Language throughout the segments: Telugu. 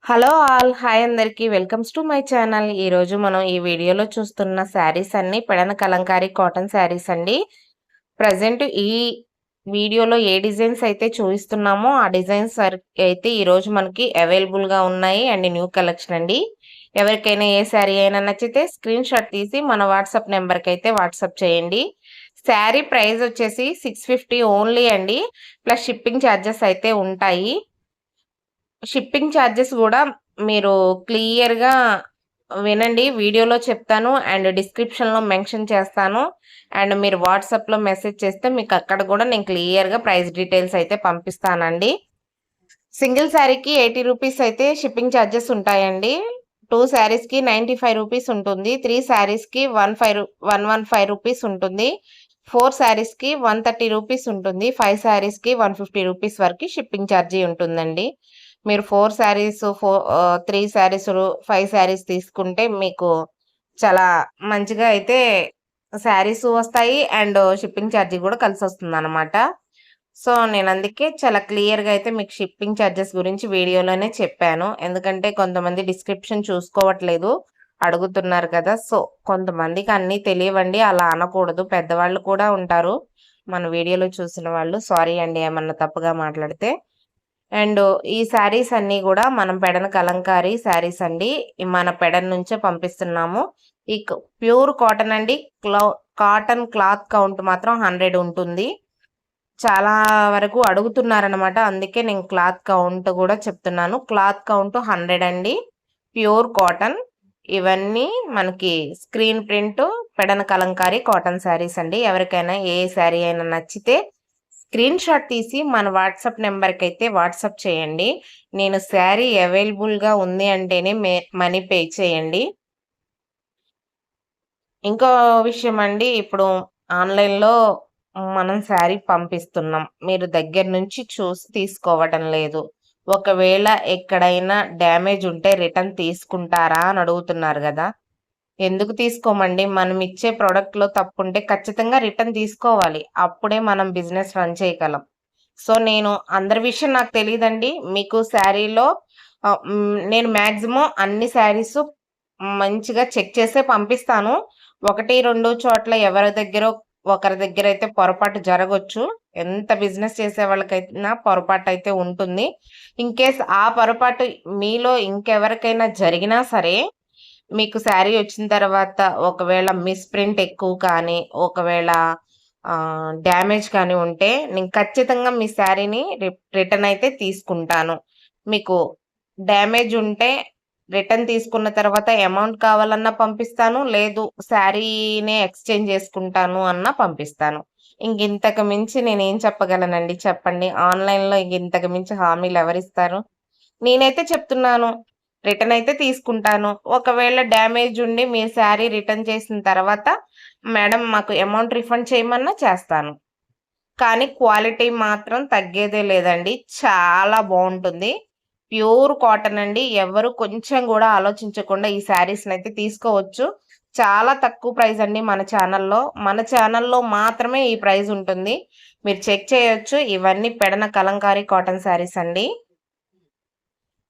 హలో ఆల్ హాయ్ అందరికీ వెల్కమ్స్ టు మై ఛానల్. ఈరోజు మనం ఈ వీడియోలో చూస్తున్న శారీస్ అన్ని పెడన కలంకారీ కాటన్ శారీస్ అండి. ప్రజెంట్ ఈ వీడియోలో ఏ డిజైన్స్ అయితే చూపిస్తున్నామో ఆ డిజైన్స్ అయితే ఈరోజు మనకి అవైలబుల్గా ఉన్నాయి అండ్ న్యూ కలెక్షన్ అండి. ఎవరికైనా ఏ శారీ అయినా నచ్చితే స్క్రీన్ షాట్ తీసి మన వాట్సాప్ నెంబర్కి అయితే వాట్సాప్ చేయండి. శారీ ప్రైస్ వచ్చేసి 650 ఓన్లీ అండి, ప్లస్ షిప్పింగ్ ఛార్జెస్ అయితే ఉంటాయి. షిప్పింగ్ ఛార్జెస్ గూడా మీరు క్లియర్‌గా వినండి. వీడియోలో చెప్తాను అండ్ డిస్క్రిప్షన్‌లో మెన్షన్ చేస్తాను. అండ్ మీరు వాట్సాప్‌లో మెసేజ్ చేస్తే మీకక్కడ గూడా నేను క్లియర్‌గా ప్రైస్ డీటెయిల్స్ అయితే పంపిస్తానండి. సింగిల్ శారీకి 80 రూపీస్ అయితే షిప్పింగ్ ఛార్జెస్ ఉంటాయండి. 2 శారీస్‌కి 95 రూపీస్ ఉంటుంది. 3 శారీస్‌కి 115 రూపీస్ ఉంటుంది. 4 శారీస్‌కి 130 రూపీస్ ఉంటుంది. 5 శారీస్‌కి 150 రూపీస్ వరకు షిప్పింగ్ ఛార్జీ ఉంటుందండి. మీరు 3 శారీస్, 5 శారీస్ తీసుకుంటే మీకు చాలా మంచిగా అయితే శారీస్ వస్తాయి అండ్ షిప్పింగ్ ఛార్జీ గూడా కలిసొస్తుందనమాట. సో, నేనందుకే చాలా క్లియర్‌గా అయితే మీకు షిప్పింగ్ ఛార్జెస్ గురించి వీడియోలోనే చెప్పాను. ఎందుకంటే కొంతమంది డిస్క్రిప్షన్ చూసుకోవట్లేదు, అడుగుతున్నారు కదా! సో, కొంతమందికి అన్నీ తెలియవండి. అలా అనకూడదు. పెద్దవాళ్ళు కూడా ఉంటారు మన వీడియోలో చూసిన వాళ్ళు. సారీ అండి ఏమన్నా తప్పుగా మాట్లాడితే. అండ్ ఈ శారీస్ అన్నీ గూడా మనం పెడన కలంకారీ శారీస్ అండి. మన పెడన నుంచే పంపిస్తున్నాము. ఈ ప్యూర్ కాటన్ అండి. కాటన్ క్లాత్ కౌంట్ మాత్రం 100 ఉంటుంది. చాలా వరకు అడుగుతున్నారనమాట. అందుకే నేను క్లాత్ కౌంట్ గూడా చెప్తున్నాను. క్లాత్ కౌంట్ 100 అండి. Pure cotton. ఇవన్నీ మనకి screen print Pedana Kalamkari cotton saris అండి. ఎవరికైనా ఏ శారీ అయినా నచ్చితే స్క్రీన్ షాట్ తీసి మన వాట్సాప్ నెంబర్‌కైతే వాట్సాప్ చేయండి. నేను శారీ అవైలబుల్‌గా ఉంది అంటేనే మనీ పే చేయండి. ఇంకో విషయం అండి, ఇప్పుడు ఆన్‌లైన్‌లో మనం శారీ పంపిస్తున్నాం. మీరు దగ్గర నుంచి చూసి తీసుకోవటం లేదు. ఒకవేళ ఎక్కడైనా డ్యామేజ్ ఉంటే రిటర్న్ తీసుకుంటారా అని అడుగుతున్నారు గదా! ఎందుకు తీసుకోమండి? మనం ఇచ్చే ప్రొడక్ట్‌లో తప్పుంటే ఖచ్చితంగా రిటర్న్ తీసుకోవాలి. అప్పుడే మనం బిజినెస్ రన్ చేయగలం. సో, నేను అందరి విషయం నాకు తెలీదండి. మీకు శారీలో నేను మాక్సిమం అన్ని శారీసు మంచిగా చెక్ చేసే పంపిస్తాను. 1, 2 చోట్ల ఎవరి దగ్గరో ఒకరి దగ్గరైతే పొరపాటు జరగొచ్చు. ఎంత బిజినెస్ చేసే వాళ్ళకైనా పొరపాటైతే ఉంటుంది. ఇన్‌కేస్ ఆ పొరపాటు మీలో ఇంకెవరికైనా జరిగినా సరే, మీకు శారీ వచ్చిన తర్వాత ఒకవేళ మిస్‌ప్రింట్ ఎక్కువ కానీ, ఒకవేళ డ్యామేజ్ కానీ ఉంటే, నేను ఖచ్చితంగా మీ శారీని రిటర్న్ అయితే తీసుకుంటాను. మీకు డ్యామేజ్ ఉంటే రిటర్న్ తీసుకున్న తర్వాత అమౌంట్ కావాలన్నా పంపిస్తాను. లేదు శారీనే ఎక్స్‌చేంజ్ చేసుకుంటాను అన్నా పంపిస్తాను. ఇంకింతకు మించి నేనేం చెప్పగలనండి చెప్పండి. ఆన్‌లైన్‌లో ఇంతకు మించి హామీలు ఎవరిస్తారు? నేనైతే చెప్తున్నాను. రిటర్న్ అయితే తీసుకుంటాను. ఒకవేళ డ్యామేజ్ ఉండి మీరు శారీ రిటర్న్ చేసిన తర్వాత, మేడం మాకు అమౌంట్ రిఫండ్ చేయమన్నా చేస్తాను. కానీ క్వాలిటీ మాత్రం తగ్గేదే లేదండి. చాలా బావుంటుంది. ప్యూర్ కాటన్ అండి. ఎవరు కొంచెం గూడా ఆలోచించకుండా ఈ శారీస్‌నైతే తీసుకోవచ్చు. చాలా తక్కువ ప్రైస్ అండి మన ఛానల్‌లో. మన ఛానల్‌లో మాత్రమే ఈ ప్రైస్ ఉంటుంది. మీరు చెక్ చేయొచ్చు. ఇవన్నీ పెడన కలంకారీ కాటన్ శారీస్ అండి.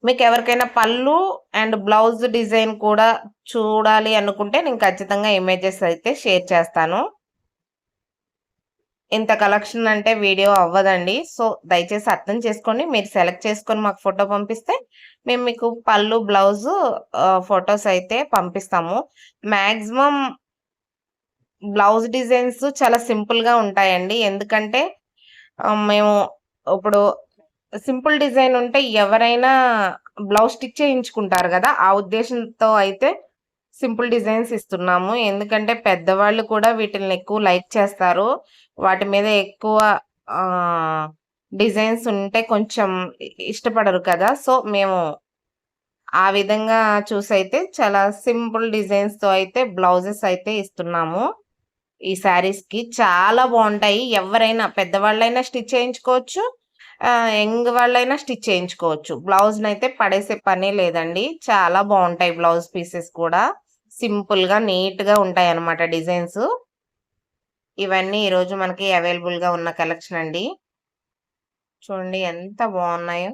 మీకెవరికైనా పళ్ళు అండ్ బ్లౌజ్ డిజైన్ కూడా చూడాలి అనుకుంటే నేను ఖచ్చితంగా ఇమేజెస్ అయితే షేర్ చేస్తాను. ఇంత కలెక్షన్ అంటే వీడియో అవ్వదండి. సో, దయచేసి అర్థం చేసుకోండి. మీరు సెలెక్ట్ చేసుకొని మాకు ఫోటో పంపిస్తే మేము మీకు పళ్ళు, బ్లౌజు ఫోటోస్ అయితే పంపిస్తాము. మాక్సిమం బ్లౌజ్ డిజైన్స్ చాలా సింపుల్‌గా ఉంటాయండి. ఎందుకంటే మేము ఇప్పుడు సింపుల్ డిజైన్ ఉంటే ఎవరైనా బ్లౌజ్ స్టిచ్ చేయించుకుంటారు గదా! ఆ ఉద్దేశంతో అయితే సింపుల్ డిజైన్స్ ఇస్తున్నాము. ఎందుకంటే పెద్దవాళ్ళు కూడా వీటిల్ని ఎక్కువ లైక్ చేస్తారు. వాటి మీద ఎక్కువ ఆహ్, డిజైన్స్ ఉంటే కొంచెం ఇష్టపడరు కదా! సో, మేము ఆ విధంగా చూసైతే చాలా సింపుల్ డిజైన్స్‌తో అయితే బ్లౌజెస్ అయితే ఇస్తున్నాము. ఈ శారీస్‌కి చాలా బావుంటాయి. ఎవరైనా పెద్దవాళ్ళైనా స్టిచ్ చేయించుకోవచ్చు. యంగ్ వాళ్ళైనా స్టిచ్ చేయించుకోవచ్చు. బ్లౌజ్‌నైతే పడేసే పనే లేదండి. చాలా బావుంటాయి బ్లౌజ్ పీసెస్ కూడా. సింపుల్‌గా, నీట్‌గా ఉంటాయన్నమాట డిజైన్స్. ఇవన్నీ ఈరోజు మనకి అవైలబుల్‌గా ఉన్న కలెక్షన్ అండి. చూడండి ఎంత బావున్నాయో.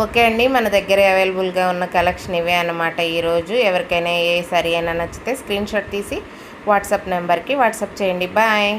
ఓకే అండి. మన దగ్గర అవైలబుల్‌గా ఉన్న కలెక్షన్ ఇవే అన్నమాట ఈరోజు. ఎవరికైనా ఏ సారీ అయినా నచ్చితే స్క్రీన్‌షాట్ తీసి వాట్సాప్ నెంబర్‌కి వాట్సాప్ చేయండి. బాయ్.